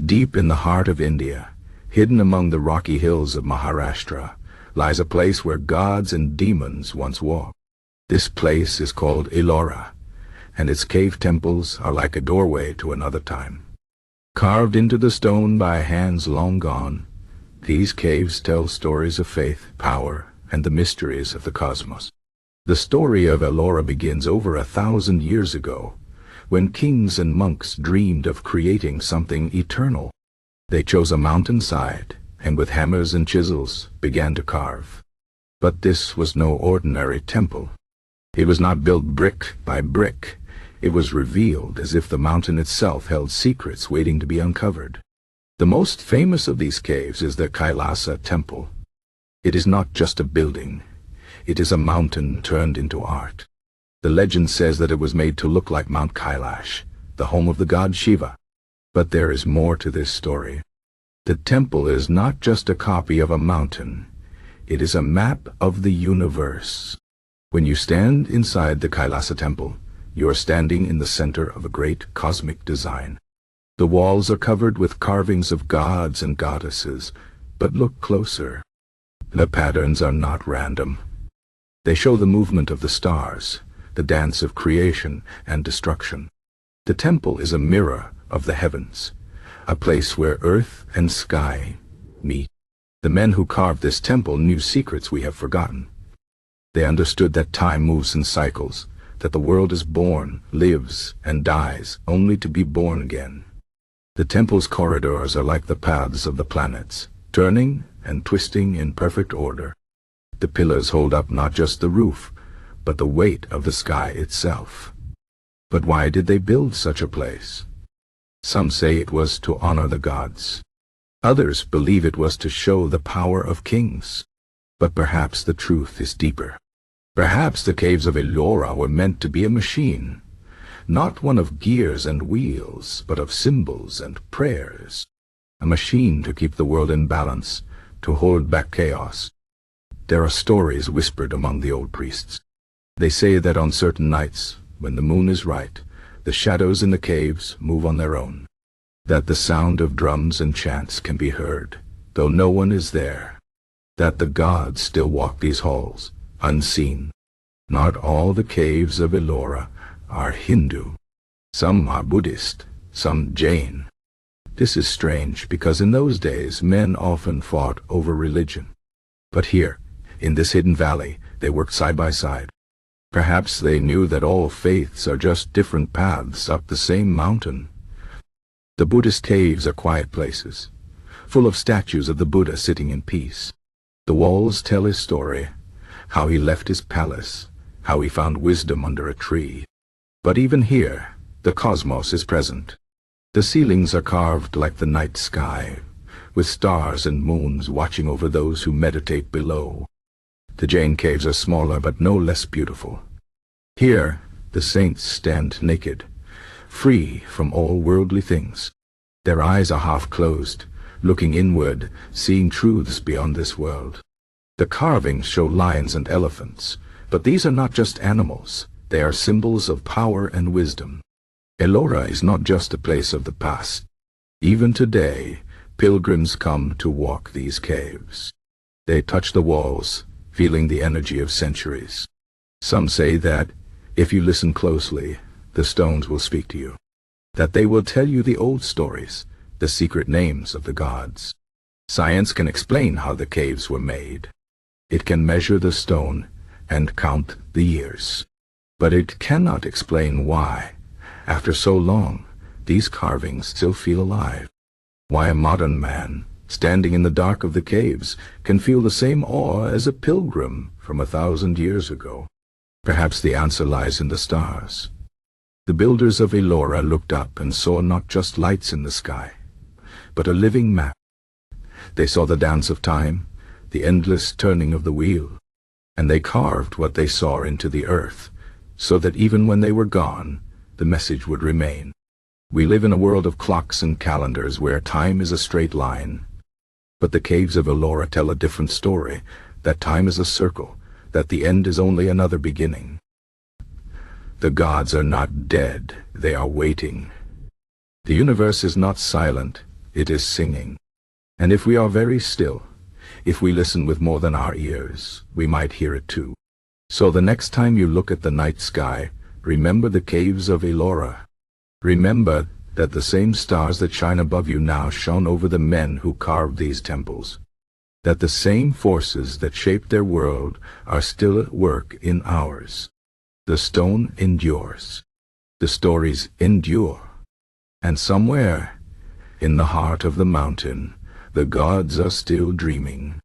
Deep in the heart of India, hidden among the rocky hills of Maharashtra, lies a place where gods and demons once walked. This place is called Ellora, and its cave temples are like a doorway to another time. Carved into the stone by hands long gone, these caves tell stories of faith, power, and the mysteries of the cosmos. The story of Ellora begins over 1,000 years ago, when kings and monks dreamed of creating something eternal. They chose a mountainside, and with hammers and chisels began to carve. But this was no ordinary temple. It was not built brick by brick. It was revealed as if the mountain itself held secrets waiting to be uncovered. The most famous of these caves is the Kailasa Temple. It is not just a building. It is a mountain turned into art. The legend says that it was made to look like Mount Kailash, the home of the god Shiva. But there is more to this story. The temple is not just a copy of a mountain. It is a map of the universe. When you stand inside the Kailasa Temple, you are standing in the center of a great cosmic design. The walls are covered with carvings of gods and goddesses, but look closer. The patterns are not random. They show the movement of the stars, the dance of creation and destruction. The temple is a mirror of the heavens, a place where earth and sky meet. The men who carved this temple knew secrets we have forgotten. They understood that time moves in cycles, that the world is born, lives, and dies, only to be born again. The temple's corridors are like the paths of the planets, turning and twisting in perfect order. The pillars hold up not just the roof, but the weight of the sky itself. But why did they build such a place? Some say it was to honor the gods. Others believe it was to show the power of kings. But perhaps the truth is deeper. Perhaps the caves of Ellora were meant to be a machine, not one of gears and wheels, but of symbols and prayers. A machine to keep the world in balance, to hold back chaos. There are stories whispered among the old priests. They say that on certain nights, when the moon is right, the shadows in the caves move on their own. That the sound of drums and chants can be heard, though no one is there. That the gods still walk these halls, unseen. Not all the caves of Ellora are Hindu. Some are Buddhist, some Jain. This is strange because in those days men often fought over religion. But here, in this hidden valley, they worked side by side. Perhaps they knew that all faiths are just different paths up the same mountain. The Buddhist caves are quiet places, full of statues of the Buddha sitting in peace. The walls tell his story, how he left his palace, how he found wisdom under a tree. But even here, the cosmos is present. The ceilings are carved like the night sky, with stars and moons watching over those who meditate below. The Jain caves are smaller but no less beautiful. Here, the saints stand naked, free from all worldly things. Their eyes are half closed, looking inward, seeing truths beyond this world. The carvings show lions and elephants, but these are not just animals. They are symbols of power and wisdom. Ellora is not just a place of the past. Even today, pilgrims come to walk these caves. They touch the walls, feeling the energy of centuries. Some say that, if you listen closely, the stones will speak to you. That they will tell you the old stories, the secret names of the gods. Science can explain how the caves were made. It can measure the stone and count the years. But it cannot explain why, after so long, these carvings still feel alive. Why a modern man, standing in the dark of the caves, can feel the same awe as a pilgrim from 1,000 years ago. Perhaps the answer lies in the stars. The builders of Ellora looked up and saw not just lights in the sky, but a living map. They saw the dance of time, the endless turning of the wheel, and they carved what they saw into the earth, so that even when they were gone, the message would remain. We live in a world of clocks and calendars where time is a straight line. But the caves of Ellora tell a different story, that time is a circle, that the end is only another beginning. The gods are not dead, they are waiting. The universe is not silent, it is singing. And if we are very still, if we listen with more than our ears, we might hear it too. So the next time you look at the night sky, remember the caves of Ellora. Remember that the same stars that shine above you now shone over the men who carved these temples. That the same forces that shaped their world are still at work in ours. The stone endures. The stories endure. And somewhere, in the heart of the mountain, the gods are still dreaming.